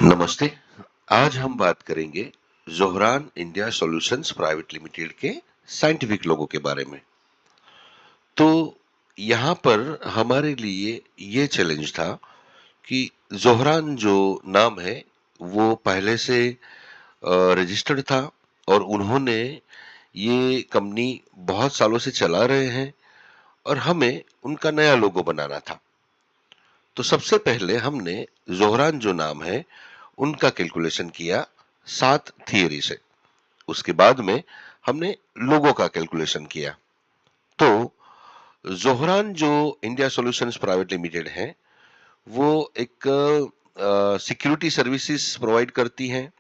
नमस्ते। आज हम बात करेंगे Zohran India solutions private limited के साइंटिफिक लोगों के बारे में। तो यहाँ पर हमारे लिए ये चैलेंज था कि ज़ोहरान जो नाम है वो पहले से रजिस्टर्ड था और उन्होंने ये कंपनी बहुत सालों से चला रहे हैं और हमें उनका नया लोगो बनाना था। तो सबसे पहले हमने ज़ोहरान जो नाम है उनका कैलकुलेशन किया 7 थियरी से। उसके बाद में हमने लोगों का कैलकुलेशन किया। तो ज़ोहरान जो इंडिया सॉल्यूशंस प्राइवेट लिमिटेड है, वो एक सिक्योरिटी सर्विसेज प्रोवाइड करती हैं।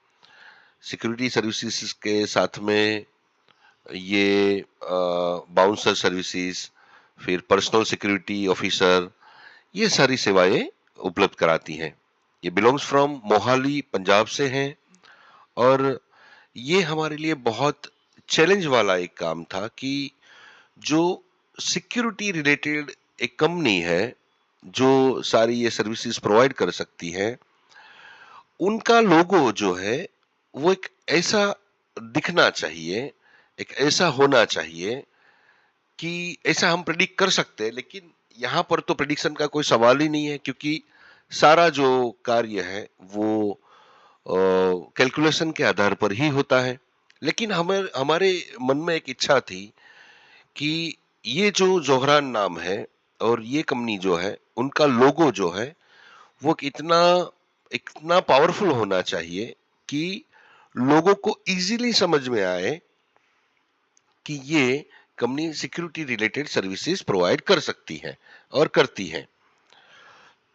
सिक्योरिटी सर्विसेज के साथ में ये बाउंसर सर्विसेज, फिर पर्सनल सिक्योरिटी ऑफिसर, ये सारी सेवाएं उपलब्ध कराती हैं। ये बिलोंग्स फ्रॉम मोहाली पंजाब से हैं और ये हमारे लिए बहुत चैलेंज वाला एक काम था कि जो सिक्योरिटी रिलेटेड एक कंपनी है जो सारी ये सर्विसेज प्रोवाइड कर सकती है, उनका लोगो जो है वो एक ऐसा दिखना चाहिए, एक ऐसा होना चाहिए कि ऐसा हम प्रेडिक्ट कर सकते हैं। लेकिन यहाँ पर तो प्रेडिक्शन का कोई सवाल ही नहीं है क्योंकि सारा जो कार्य है वो कैलकुलेशन के आधार पर ही होता है। लेकिन हमें हमारे मन में एक इच्छा थी कि ये जो ज़ोहरान नाम है और ये कंपनी जो है, उनका लोगो जो है, वो इतना पावरफुल होना चाहिए कि लोगों को इजीली समझ में आए कि ये company security related services provide कर सकती है और करती है।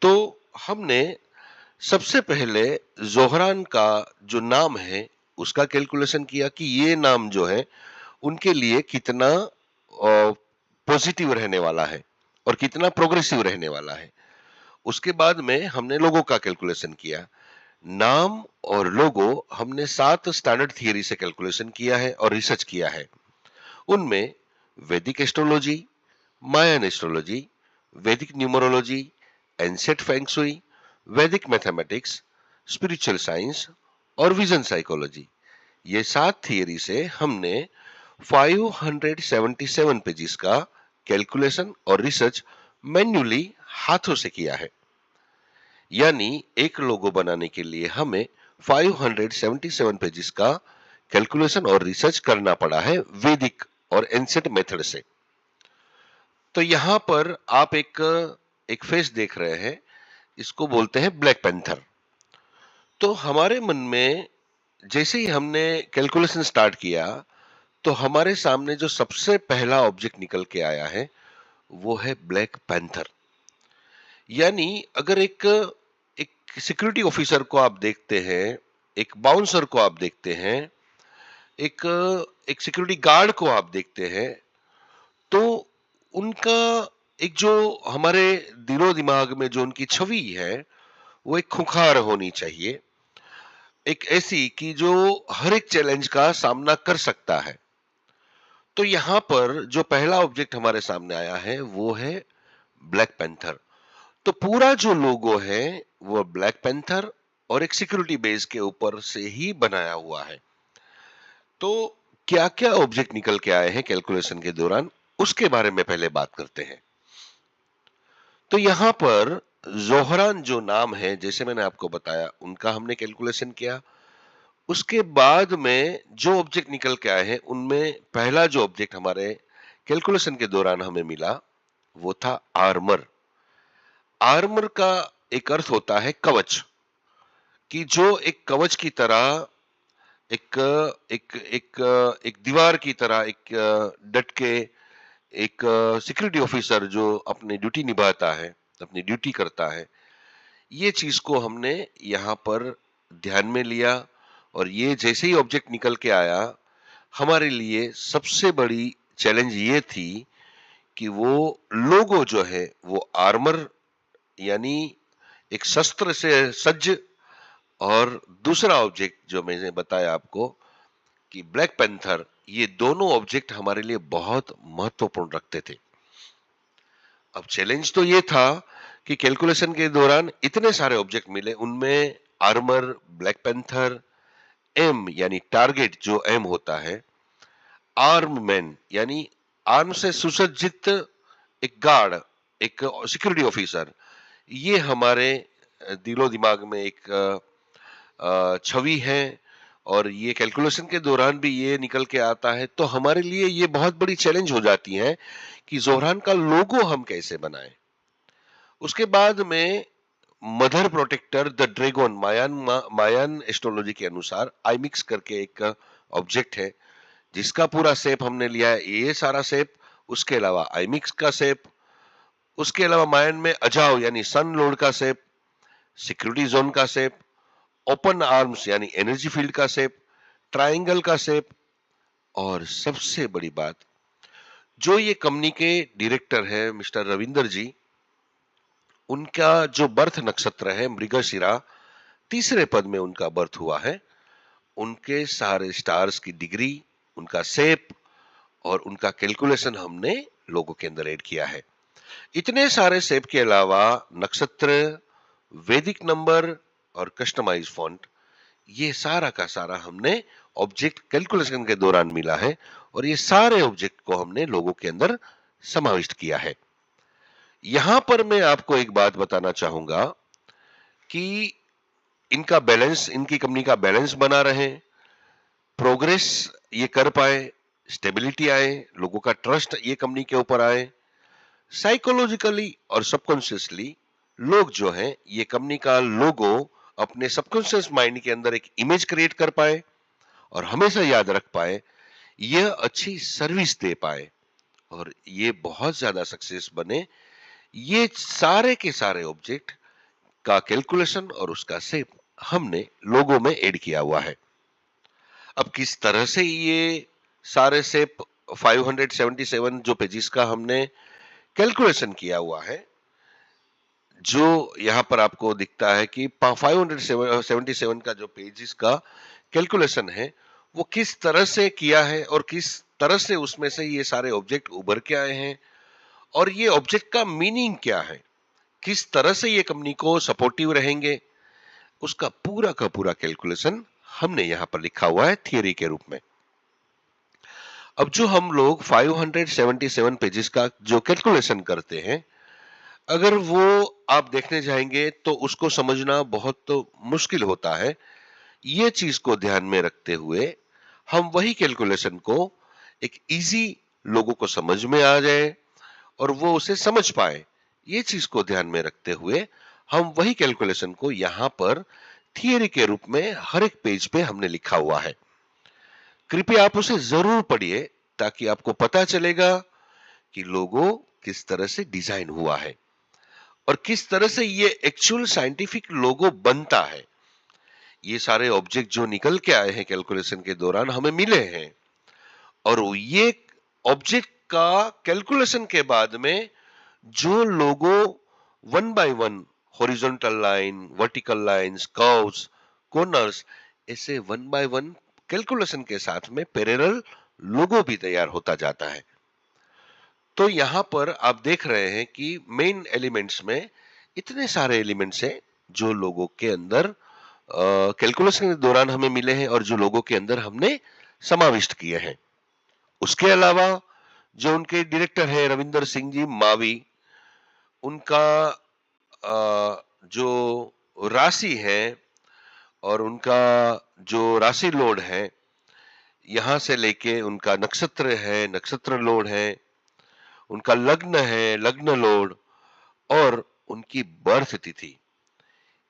तो हमने सबसे पहले ज़ोहरान का जो नाम है, उसका कैलकुलेशन किया कि ये नाम जो है, उनके लिए कितना पॉजिटिव रहने वाला है और कितना प्रोग्रेसिव रहने वाला है। उसके बाद में हमने लोगो का कैलकुलेशन किया। नाम और लोगो हमने 7 स्टैंडर्ड थियरी से कैलकुलेशन किया है और रिसर्च किया है। उनमें वैदिक एस्ट्रोलॉजी, मायन एस्ट्रोलॉजी, वैदिक न्यूमरोलॉजी, एंसेट फेंग शुई, वैदिक मैथमेटिक्स, स्पिरिचुअल साइंस और विजन साइकोलॉजी, ये 7 थियरी से हमने 577 पेजेस का कैलकुलेशन और रिसर्च मैन्युअली हाथों से किया है। यानी एक लोगो बनाने के लिए हमें 577 पेजेस का कैलकुलेशन और रिसर्च करना पड़ा है वैदिक और एंसेट मेथड से। तो यहां पर आप एक फेस देख रहे हैं, इसको बोलते हैं ब्लैक पैंथर। तो हमारे मन में जैसे ही हमने कैलकुलेशन स्टार्ट किया, तो हमारे सामने जो सबसे पहला ऑब्जेक्ट निकल के आया है, वो है ब्लैक पैंथर। यानी अगर एक सिक्योरिटी ऑफिसर को आप देखते हैं, एक बाउंसर को आप देखते हैं, एक एक सिक्योरिटी गार्ड को आप देखते हैं, तो उनका एक जो हमारे दिलो दिमाग में जो उनकी छवि है, वो एक खूंखार होनी चाहिए, एक ऐसी कि जो हर एक चैलेंज का सामना कर सकता है। तो यहाँ पर जो पहला ऑब्जेक्ट हमारे सामने आया है वो है ब्लैक पैंथर। तो पूरा जो लोगो है वो ब्लैक पैंथर और एक सिक्योरिटी बेस के ऊपर से ही बनाया हुआ है। तो क्या क्या ऑब्जेक्ट निकल के आए हैं कैलकुलेशन के दौरान, उसके बारे में पहले बात करते हैं। तो यहाँ पर ज़ोहरान जो नाम है, जैसे मैंने आपको बताया, उनका हमने कैलकुलेशन किया। उसके बाद में जो ऑब्जेक्ट निकल के आए हैं, उनमें पहला जो ऑब्जेक्ट हमारे कैलकुलेशन के दौरान हमें मिला, वो था आर्मर। आर्मर का एक अर्थ होता है कवच, कि जो एक कवच की तरह एक एक एक एक दीवार की तरह एक डट के एक सिक्योरिटी ऑफिसर जो अपनी ड्यूटी निभाता है, अपनी ड्यूटी करता है, ये चीज को हमने यहाँ पर ध्यान में लिया। और ये जैसे ही ऑब्जेक्ट निकल के आया, हमारे लिए सबसे बड़ी चैलेंज ये थी कि वो लोगो जो है वो आर्मर यानी एक शस्त्र से सज्ज, और दूसरा ऑब्जेक्ट जो मैंने बताया आपको कि ब्लैक पैंथर, ये दोनों ऑब्जेक्ट हमारे लिए बहुत महत्वपूर्ण रखते थे। अब चैलेंज तो ये था कि कैलकुलेशन के दौरान इतने सारे ऑब्जेक्ट मिले, उनमें आर्मर, ब्लैक पैंथर, एम यानी टारगेट जो एम होता है, आर्म मैन यानी आर्म से सुसज्जित एक गार्ड, एक सिक्योरिटी ऑफिसर, ये हमारे दिलो दिमाग में एक छवि है और ये कैलकुलेशन के दौरान भी ये निकल के आता है। तो हमारे लिए ये बहुत बड़ी चैलेंज हो जाती है कि ज़ोहरान का लोगो हम कैसे बनाएं। उसके बाद में mother protector the dragon Mayan astrology के अनुसार आईमिक्स करके एक ऑब्जेक्ट है जिसका पूरा शेप हमने लिया है, ये सारा शेप, उसके अलावा आईमिक्स का शेप, उसके अलावा मायन में अजाव यानी सन लोड का शेप, सिक्योरिटी जोन का शेप, ओपन आर्म्स यानी एनर्जी फील्ड का शेप, ट्रायंगल का शेप, और सबसे बड़ी बात, जो ये कंपनी के डायरेक्टर है मिस्टर रविंदर जी, उनका जो बर्थ नक्षत्र है मृगशिरा, तीसरे पद में उनका बर्थ हुआ है, उनके सारे स्टार्स की डिग्री, उनका शेप और उनका कैलकुलेशन हमने लोगों के अंदर ऐड किया है। इतने सारे शेप के अलावा नक्षत्र, वैदिक नंबर और कस्टमाइज फॉन्ट, ये सारा का सारा हमने ऑब्जेक्ट कैलकुलेशन के दौरान मिला है और ये सारे ऑब्जेक्ट को हमने लोगों के अंदर समाविष्ट किया है। यहां पर मैं आपको एक बात बताना चाहूंगा कि इनका बैलेंस, इनकी कंपनी का बैलेंस बना रहे, प्रोग्रेस ये कर पाए, स्टेबिलिटी आए, लोगों का ट्रस्ट ये कंपनी के ऊपर आए, साइकोलॉजिकली और सबकॉन्शियसली लोग जो हैं ये कंपनी का लोगो अपने सबकॉन्शियस माइंड के अंदर एक इमेज क्रिएट कर पाए और हमेशा याद रख पाए, यह अच्छी सर्विस दे पाए और ये बहुत ज्यादा सक्सेस बने। ये सारे के सारे ऑब्जेक्ट का कैलकुलेशन और उसका शेप हमने लोगो में ऐड किया हुआ है। अब किस तरह से ये सारे शेप 577 जो पेजेस का हमने कैलकुलेशन किया हुआ है, जो यहां पर आपको दिखता है कि 577 का जो पेजेस का कैलकुलेशन है वो किस तरह से किया है और किस तरह से उसमें से ये सारे ऑब्जेक्ट उभर के आए हैं और ये ऑब्जेक्ट का मीनिंग क्या है, किस तरह से ये कंपनी को सपोर्टिव रहेंगे, उसका पूरा का पूरा कैलकुलेशन हमने यहां पर लिखा हुआ है थियरी के रूप में। अब जो हम लोग 577 पेजेस का जो कैलकुलेशन करते हैं, अगर वो आप देखने जाएंगे तो उसको समझना बहुत तो मुश्किल होता है। ये चीज को ध्यान में रखते हुए हम वही कैलकुलेशन को एक इजी लोगों को समझ में आ जाए और वो उसे समझ पाए, ये चीज को ध्यान में रखते हुए हम वही कैलकुलेशन को यहां पर थियरी के रूप में हर एक पेज पे हमने लिखा हुआ है। कृपया आप उसे जरूर पढ़िए ताकि आपको पता चलेगा कि लोगो किस तरह से डिजाइन हुआ है और किस तरह से ये एक्चुअल साइंटिफिक लोगो बनता है। ये सारे ऑब्जेक्ट जो निकल के आए हैं कैलकुलेशन के दौरान हमें मिले हैं और ये ऑब्जेक्ट का कैलकुलेशन के बाद में जो logo one by one, horizontal line, vertical lines, curves, corners, ऐसे वन बाय वन कैलकुलेशन के साथ में पैरेलल लोगो भी तैयार होता जाता है। तो यहां पर आप देख रहे हैं कि मेन एलिमेंट्स में इतने सारे एलिमेंट्स हैं जो लोगों के अंदर कैलकुलेशन के दौरान हमें मिले हैं और जो लोगों के अंदर हमने समाविष्ट किए हैं। उसके अलावा जो उनके डायरेक्टर है रविंदर सिंह जी मावी, उनका जो राशि है और उनका जो राशि लोड है, यहां से लेके उनका नक्षत्र है, नक्षत्र लोड है, उनका लग्न है, लग्न लोड और उनकी बर्थ तिथि,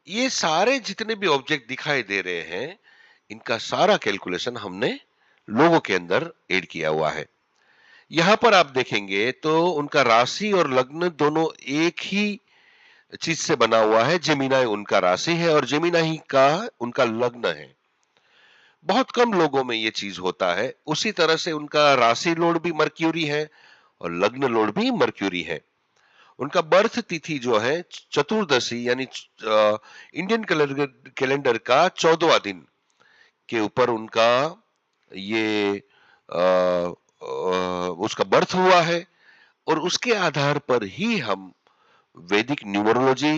ये सारे जितने भी ऑब्जेक्ट दिखाई दे रहे हैं इनका सारा कैलकुलेशन हमने लोगों के अंदर ऐड किया हुआ है। यहां पर आप देखेंगे तो उनका राशि और लग्न दोनों एक ही चीज से बना हुआ है। जेमिनाई उनका राशि है और जेमिनाई का उनका लग्न है। बहुत कम लोगों में ये चीज होता है। उसी तरह से उनका राशि लोड भी मर्क्यूरी है और लग्न लोड भी मर्क्यूरी है। उनका बर्थ तिथि जो है चतुर्दशी यानी इंडियन कैलेंडर का 14वां दिन के ऊपर उनका ये उसका बर्थ हुआ है और उसके आधार पर ही हम वैदिक न्यूमरोलॉजी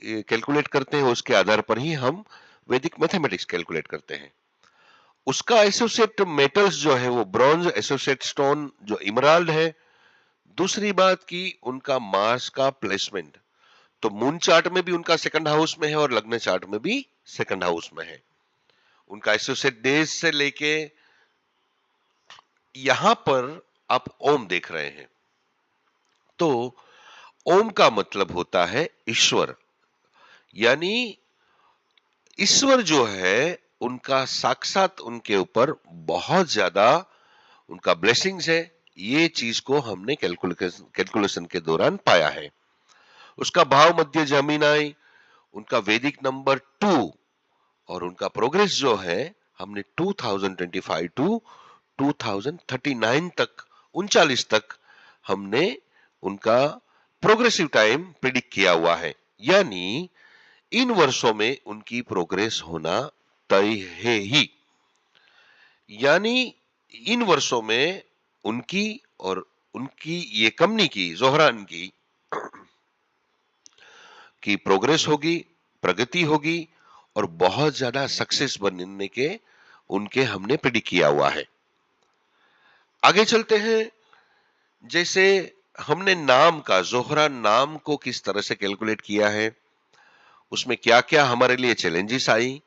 कैलकुलेट करते हैं, उसके आधार पर ही हम वैदिक मैथमेटिक्स कैलकुलेट करते हैं। उसका एसोसिएट मेटल्स जो है वो ब्रॉन्ज, एसोसिएट स्टोन जो इमराल्ड है। दूसरी बात की उनका मार्स का प्लेसमेंट, तो मून चार्ट में भी उनका सेकंड हाउस में है और लग्न चार्ट में भी सेकंड हाउस में है। उनका एसोसिएट डेज से लेके यहां पर आप ओम देख रहे हैं, तो ओम का मतलब होता है ईश्वर, यानी ईश्वर जो है उनका साक्षात उनके ऊपर बहुत ज्यादा उनका ब्लेसिंग्स है। ये चीज को हमने कैलकुलेशन के दौरान पाया है। उसका भाव मध्य जमीनाई, उनका वैदिक नंबर 2 और उनका प्रोग्रेस जो है हमने 2025 टू 2039 तक 39 तक हमने उनका प्रोग्रेसिव टाइम प्रिडिक्ट किया हुआ है, यानी इन वर्षों में उनकी प्रोग्रेस होना तय है ही। यानी इन वर्षों में उनकी और उनकी ये कंपनी की, जोहरान की प्रोग्रेस होगी, प्रगति होगी और बहुत ज्यादा सक्सेस बनने के उनके हमने प्रिडिक्ट किया हुआ है। आगे चलते हैं। जैसे हमने नाम का, जोहरा नाम को किस तरह से कैलकुलेट किया है, उसमें क्या क्या हमारे लिए चैलेंजेस आई,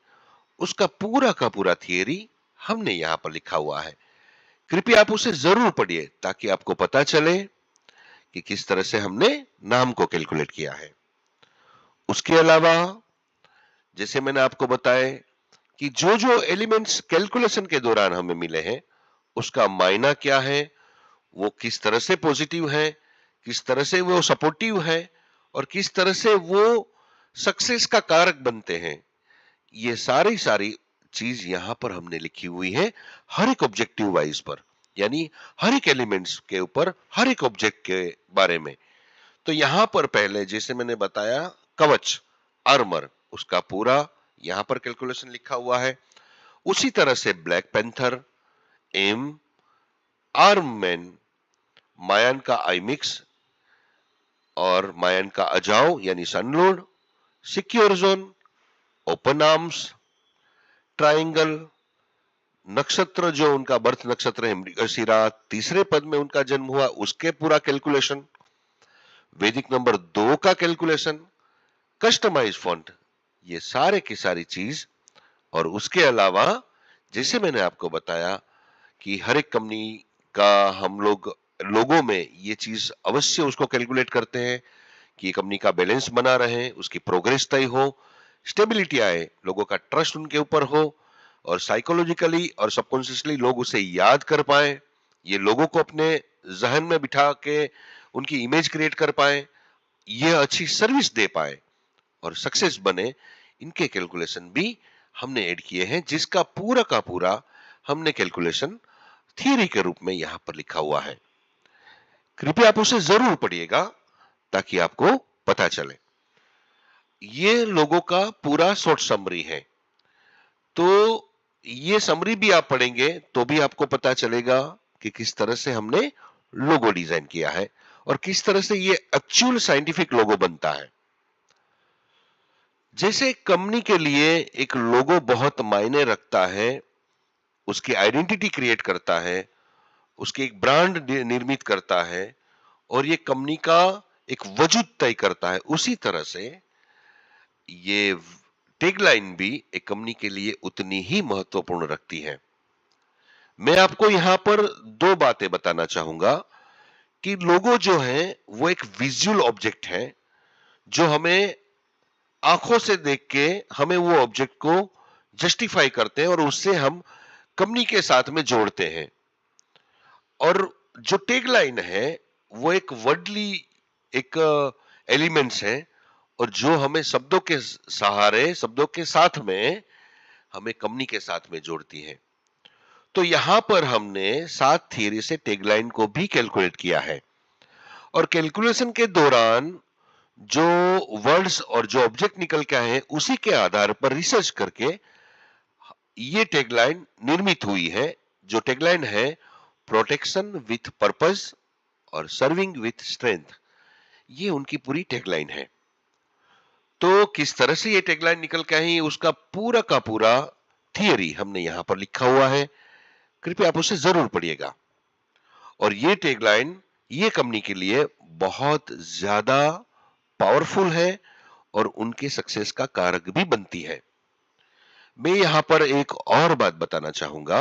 उसका पूरा का पूरा थियरी हमने यहां पर लिखा हुआ है। कृपया आप उसे जरूर पढ़िए ताकि आपको पता चले कि किस तरह से हमने नाम को कैलकुलेट किया है। उसके अलावा जैसे मैंने आपको बताया कि जो जो एलिमेंट्स कैलकुलेशन के दौरान हमें मिले हैं उसका मायना क्या है, वो किस तरह से पॉजिटिव है, किस तरह से वो सपोर्टिव है और किस तरह से वो सक्सेस का कारक बनते हैं, ये सारी सारी चीज यहां पर हमने लिखी हुई है हर एक ऑब्जेक्टिव वाइज पर, यानी हर एक एलिमेंट्स के ऊपर हर एक ऑब्जेक्ट के बारे में। तो यहां पर पहले जैसे मैंने बताया कवच, आर्मर, उसका पूरा यहां पर कैलकुलेशन लिखा हुआ है। उसी तरह से black panther, M, arm man, मायन का आईमिक्स और मायन का अजाव यानी सनलोड, secure zone, open arms, triangle, नक्षत्र जो उनका बर्थ नक्षत्र है मृगशिरा, तीसरे पद में उनका जन्म हुआ उसके पूरा कैलकुलेशन, वैदिक नंबर 2 का कैलकुलेशन, कस्टमाइज फॉन्ट, ये सारे की सारी चीज। और उसके अलावा जैसे मैंने आपको बताया कि हर एक कंपनी का हम लोग लोगों में ये चीज अवश्य उसको कैलकुलेट करते हैं कि कंपनी का बैलेंस बना रहे, उसकी प्रोग्रेस तय हो, स्टेबिलिटी आए, लोगों का ट्रस्ट उनके ऊपर हो और साइकोलॉजिकली और सबकॉन्शियसली लोग उसे याद कर पाए, ये लोगों को अपने जहन में बिठा के उनकी इमेज क्रिएट कर पाए, ये अच्छी सर्विस दे पाए और सक्सेस बने, इनके कैलकुलेशन भी हमने ऐड किए हैं, जिसका पूरा का पूरा हमने कैलकुलेशन थियरी के रूप में यहां पर लिखा हुआ है। कृपया आप उसे जरूर पढ़िएगा ताकि आपको पता चले। ये लोगों का पूरा शॉर्ट समरी है, तो ये समरी भी आप पढ़ेंगे तो भी आपको पता चलेगा कि किस तरह से हमने लोगो डिजाइन किया है और किस तरह से ये एक्चुअल साइंटिफिक लोगो बनता है। जैसे कंपनी के लिए एक लोगो बहुत मायने रखता है, उसकी आइडेंटिटी क्रिएट करता है, उसकी एक ब्रांड निर्मित करता है और ये कंपनी का एक वजूद तय करता है, उसी तरह से ये टैगलाइन भी एक कंपनी के लिए उतनी ही महत्वपूर्ण रखती है। मैं आपको यहां पर दो बातें बताना चाहूंगा कि लोगो जो है वो एक विजुअल ऑब्जेक्ट है जो हमें आंखों से देख के हमें वो ऑब्जेक्ट को जस्टिफाई करते हैं और उससे हम कंपनी के साथ में जोड़ते हैं। और जो टैगलाइन है वो एक वर्डली एक एलिमेंट्स है और जो हमें शब्दों के सहारे, शब्दों के साथ में हमें कंपनी के साथ में जोड़ती है। तो यहां पर हमने 7 थियरी से टैगलाइन को भी कैलकुलेट किया है और कैलकुलेशन के दौरान जो वर्ड्स और जो ऑब्जेक्ट निकल के आए हैं उसी के आधार पर रिसर्च करके ये टैगलाइन निर्मित हुई है, जो टैगलाइन है प्रोटेक्शन विथ पर्पस और सर्विंग विथ स्ट्रेंथ। ये उनकी पूरी टैगलाइन है। तो किस तरह से ये टैगलाइन निकल के आई उसका पूरा का पूरा थियरी हमने यहाँ पर लिखा हुआ है, कृपया आप उसे जरूर पढ़िएगा। और ये टैगलाइन ये कंपनी के लिए बहुत ज्यादा पावरफुल है और उनके सक्सेस का कारक भी बनती है। मैं यहाँ पर एक और बात बताना चाहूंगा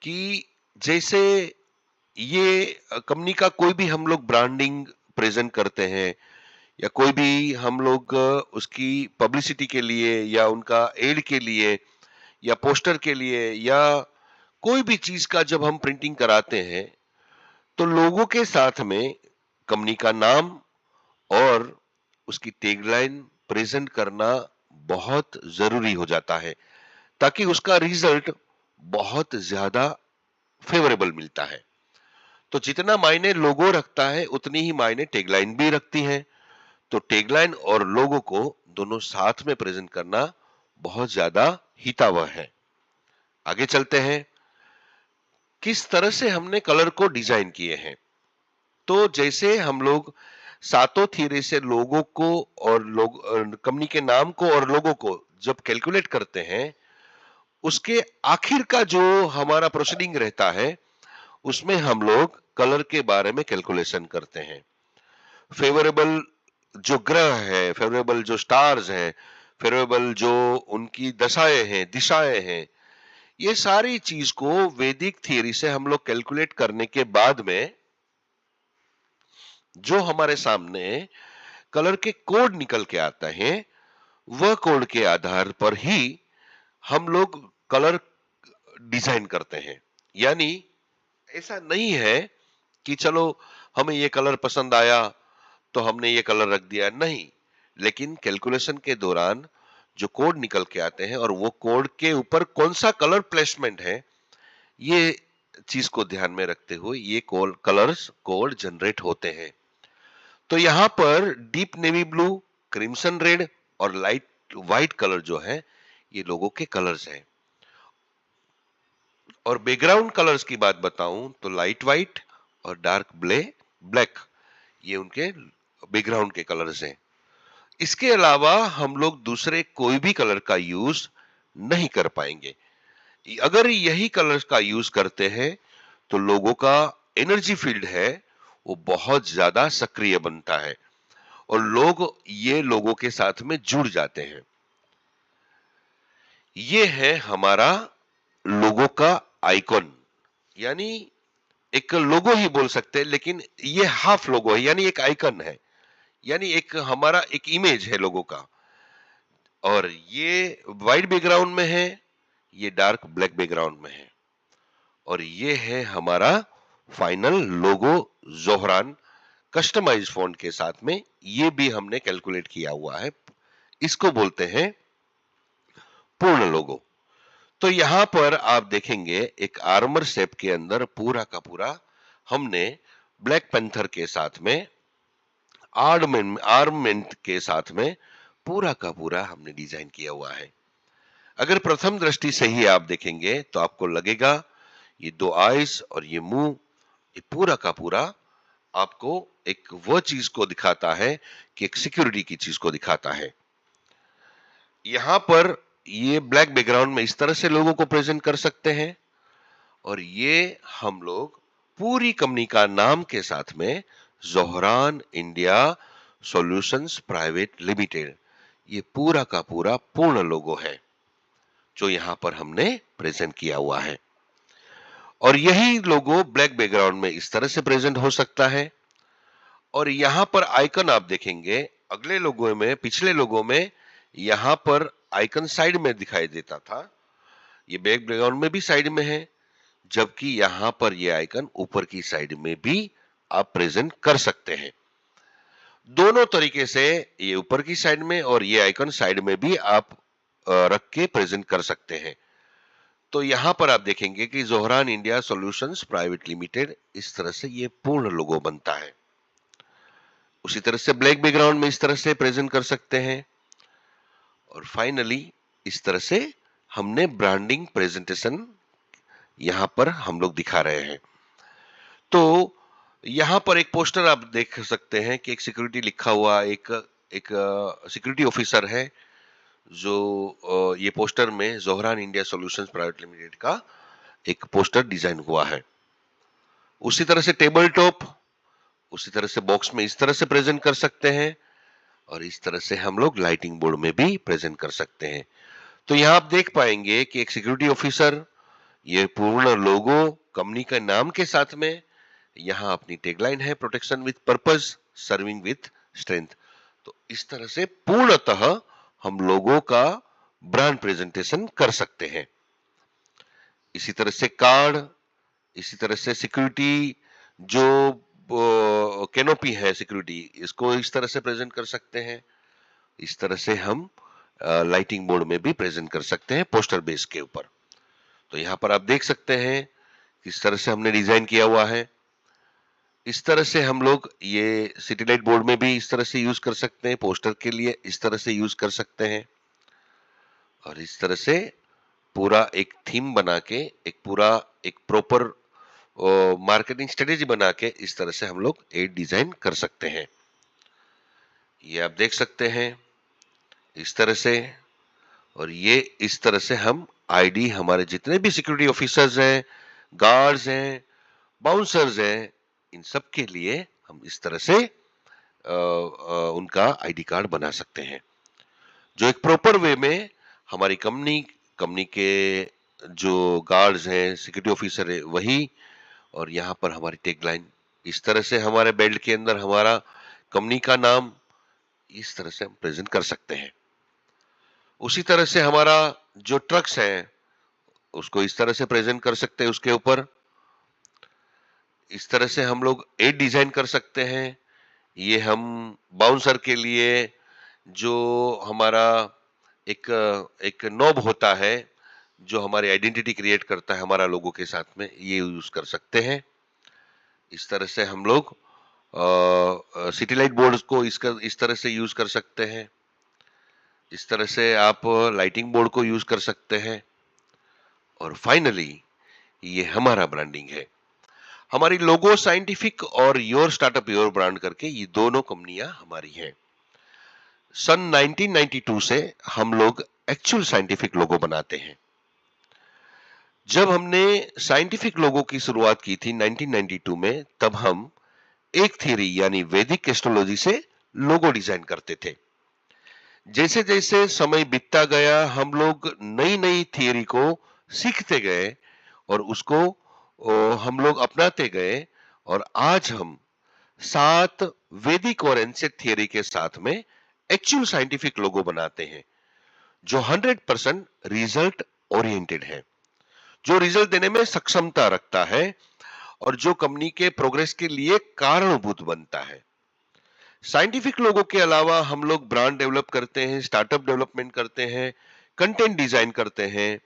कि जैसे ये कंपनी का कोई भी हम लोग ब्रांडिंग प्रेजेंट करते हैं या कोई भी हम लोग उसकी पब्लिसिटी के लिए या उनका एड के लिए या पोस्टर के लिए या कोई भी चीज का जब हम प्रिंटिंग कराते हैं तो लोगों के साथ में कंपनी का नाम और उसकी टैगलाइन प्रेजेंट करना बहुत जरूरी हो जाता है ताकि उसका रिजल्ट बहुत ज्यादा फेवरेबल मिलता है। तो जितना मायने लोगो रखता है उतनी ही मायने टैगलाइन भी रखती है। तो टैगलाइन और लोगो को दोनों साथ में प्रेजेंट करना बहुत ज्यादा हितावह है। आगे चलते हैं, किस तरह से हमने कलर को डिजाइन किए हैं। तो जैसे हम लोग सातों थ्योरी से लोगों को और लोग कंपनी के नाम को और लोगों को जब कैलकुलेट करते हैं, उसके आखिर का जो हमारा प्रोसीडिंग रहता है उसमें हम लोग कलर के बारे में कैलकुलेशन करते हैं। फेवरेबल जो ग्रह है, फेवरेबल जो स्टार्स हैं, फेवरेबल जो उनकी दशाएं हैं, दिशाएं हैं, ये सारी चीज को वैदिक थियरी से हम लोग कैलकुलेट करने के बाद में जो हमारे सामने कलर के कोड निकल के आता है, वह कोड के आधार पर ही हम लोग कलर डिजाइन करते हैं। यानी ऐसा नहीं है कि चलो हमें ये कलर पसंद आया तो हमने ये कलर रख दिया, नहीं। लेकिन कैलकुलेशन के दौरान जो कोड निकल के आते हैं और वो कोड के ऊपर कौन सा कलर प्लेसमेंट है, ये चीज को ध्यान में रखते हुए ये कलर्स कोड जनरेट होते हैं। तो यहां पर deep navy blue, crimson red और लाइट व्हाइट कलर जो है ये लोगों के कलर्स हैं। और बैकग्राउंड कलर्स की बात बताऊं तो लाइट व्हाइट और डार्क ब्लैक ये उनके बैकग्राउंड के कलर्स हैं। इसके अलावा हम लोग दूसरे कोई भी कलर का यूज नहीं कर पाएंगे। अगर यही कलर्स का यूज करते हैं तो लोगों का एनर्जी फील्ड है वो बहुत ज्यादा सक्रिय बनता है और लोग ये लोगों के साथ में जुड़ जाते हैं। ये है हमारा लोगो का आइकॉन, यानी एक लोगो ही बोल सकते हैं लेकिन ये हाफ लोगो है, यानी एक आइकन है, यानी एक हमारा एक इमेज है लोगो का। और ये व्हाइट बैकग्राउंड में है, ये डार्क ब्लैक बैकग्राउंड में है और ये है हमारा फाइनल लोगो जोहरान कस्टमाइज फॉन्ट के साथ में। ये भी हमने कैलकुलेट किया हुआ है, इसको बोलते हैं पूर्ण लोगो। तो यहां पर आप देखेंगे एक आर्मर शेप के अंदर पूरा का पूरा हमने ब्लैक पैंथर के साथ में आर्ममेंट के साथ में पूरा का पूरा हमने डिजाइन किया हुआ है। अगर प्रथम दृष्टि से ही आप देखेंगे तो आपको लगेगा ये दो आइज और ये मुंह, ये पूरा का पूरा आपको एक वो चीज को दिखाता है कि एक सिक्योरिटी की चीज को दिखाता है। यहां पर ये ब्लैक बैकग्राउंड में इस तरह से लोगों को प्रेजेंट कर सकते हैं और ये हम लोग पूरी कंपनी का नाम के साथ में Zohran India solutions private limited, ये पूरा का पूरा पूर्ण लोगो है जो यहां पर हमने प्रेजेंट किया हुआ है। और यही लोगो ब्लैक बैकग्राउंड में इस तरह से प्रेजेंट हो सकता है। और यहां पर आइकन आप देखेंगे अगले लोगों में, पिछले लोगों में यहां पर आइकन साइड में दिखाई देता था, ये बैक बैकग्राउंड में भी साइड में है, जबकि यहां पर ये आइकन ऊपर की साइड में भी आप प्रेजेंट कर सकते हैं। दोनों तरीके से ये ऊपर की साइड में और ये आइकन साइड में भी आप रख के प्रेजेंट कर सकते हैं। तो यहां पर आप देखेंगे कि Zohran India solutions private limited इस तरह से ये पूर्ण लोगो बनता है। उसी तरह से ब्लैक बैकग्राउंड में इस तरह से प्रेजेंट कर सकते हैं और फाइनली इस तरह से हमने ब्रांडिंग प्रेजेंटेशन यहां पर हम लोग दिखा रहे हैं। तो यहां पर एक पोस्टर आप देख सकते हैं कि एक सिक्योरिटी लिखा हुआ एक एक सिक्योरिटी ऑफिसर है जो ये पोस्टर में Zohran India solutions private limited का एक पोस्टर डिजाइन हुआ है। उसी तरह से टेबल टॉप, उसी तरह से बॉक्स में इस तरह से प्रेजेंट कर सकते हैं और इस तरह से हम लोग लाइटिंग बोर्ड में भी प्रेजेंट कर सकते हैं। तो यहाँ आप देख पाएंगे कि एक सिक्योरिटी ऑफिसर, ये पूर्ण लोगो कंपनी का नाम के साथ में, यहाँ अपनी टैगलाइन है protection with purpose serving with strength. तो इस तरह से पूर्णतः हम लोगों का ब्रांड प्रेजेंटेशन कर सकते हैं। इसी तरह से कार्ड, इसी तरह से सिक्योरिटी जो कैनोपी है सिक्योरिटी, इसको इस तरह से प्रेजेंट कर सकते हैं। इस तरह से हम लाइटिंग बोर्ड में भी प्रेजेंट कर सकते हैं पोस्टर बेस के ऊपर। तो यहाँ पर आप देख सकते हैं किस तरह से हमने डिजाइन किया हुआ है। इस तरह से हम लोग ये सिटी लाइट बोर्ड में भी इस तरह से यूज कर सकते हैं, पोस्टर के लिए इस तरह से यूज कर सकते हैं और इस तरह से पूरा एक थीम बना के, एक प्रॉपर मार्केटिंग स्ट्रेटेजी बना के इस तरह से हम लोग एड डिजाइन कर सकते हैं। ये आप देख सकते हैं इस तरह से, और ये इस तरह से हम आईडी हमारे जितने भी सिक्योरिटी ऑफिसर्स हैं, गार्ड्स हैं, बाउंसर्स हैं, इन सब के लिए हम इस तरह से उनका आईडी कार्ड बना सकते हैं, जो एक प्रॉपर वे में हमारी कंपनी के जो गार्ड्स हैं, सिक्योरिटी ऑफिसर है वही, और यहाँ पर हमारी टैगलाइन इस तरह से हमारे बेल्ट के अंदर हमारा कंपनी का नाम इस तरह से हम प्रेजेंट कर सकते हैं। उसी तरह से हमारा जो ट्रक्स है उसको इस तरह से प्रेजेंट कर सकते हैं, उसके ऊपर इस तरह से हम लोग एड डिजाइन कर सकते हैं। ये हम बाउंसर के लिए जो हमारा एक एक नॉब होता है जो हमारी आइडेंटिटी क्रिएट करता है हमारा लोगों के साथ में, ये यूज कर सकते हैं। इस तरह से हम लोग सिटी लाइट बोर्ड को इस तरह से यूज कर सकते हैं। इस तरह से आप लाइटिंग बोर्ड को यूज कर सकते हैं। और फाइनली ये हमारा ब्रांडिंग है, हमारी लोगो साइंटिफिक और योर स्टार्टअप योर ब्रांड करके ये दोनों कंपनियां हमारी हैं। सन 1992 से हम लोग एक्चुअल साइंटिफिक लोगो बनाते हैं। जब हमने साइंटिफिक लोगो की शुरुआत की थी 1992 में, तब हम एक थ्योरी यानी वैदिक एस्ट्रोलॉजी से लोगो डिजाइन करते थे। जैसे जैसे समय बीतता गया हम लोग नई नई थियरी को सीखते गए और उसको हम लोग अपनाते गए, और आज हम 7 वैदिक और एंशिएंट थियरी के साथ में एक्चुअल साइंटिफिक लोगो बनाते हैं जो 100% रिजल्ट ओरिएंटेड है, जो रिजल्ट देने में सक्षमता रखता है और जो कंपनी के प्रोग्रेस के लिए कारणभूत बनता है। साइंटिफिक लोगों के अलावा हम लोग ब्रांड डेवलप करते हैं, स्टार्टअप डेवलपमेंट करते हैं, कंटेंट डिजाइन करते हैं,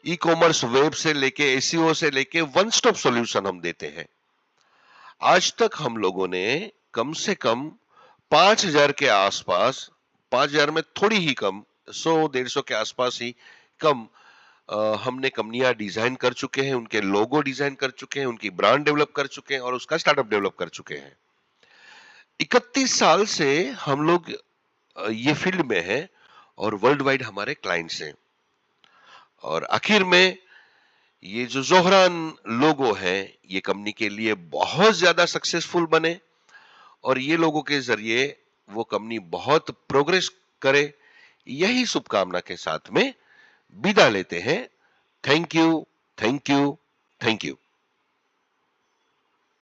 ई कॉमर्स, वेब से लेके एसईओ से लेके वन स्टॉप सॉल्यूशन हम देते हैं। आज तक हम लोगों ने कम से कम 5000 के आसपास, 5000 में थोड़ी ही कम, 100-150 के आसपास ही कम हमने कंपनियां डिजाइन कर चुके हैं, उनके लोगो डिजाइन कर चुके हैं, उनकी ब्रांड डेवलप कर चुके हैं और उसका स्टार्टअप डेवलप कर चुके हैं। 31 साल से हम लोग ये फील्ड में हैं और वर्ल्ड वाइड हमारे क्लाइंट्स हैं। और आखिर में ये जो ज़ोहरान लोगो है ये कंपनी के लिए बहुत ज्यादा सक्सेसफुल बने और ये लोगों के जरिए वो कंपनी बहुत प्रोग्रेस करे, यही शुभकामना के साथ में विदा लेते हैं। Thank you, thank you, thank you.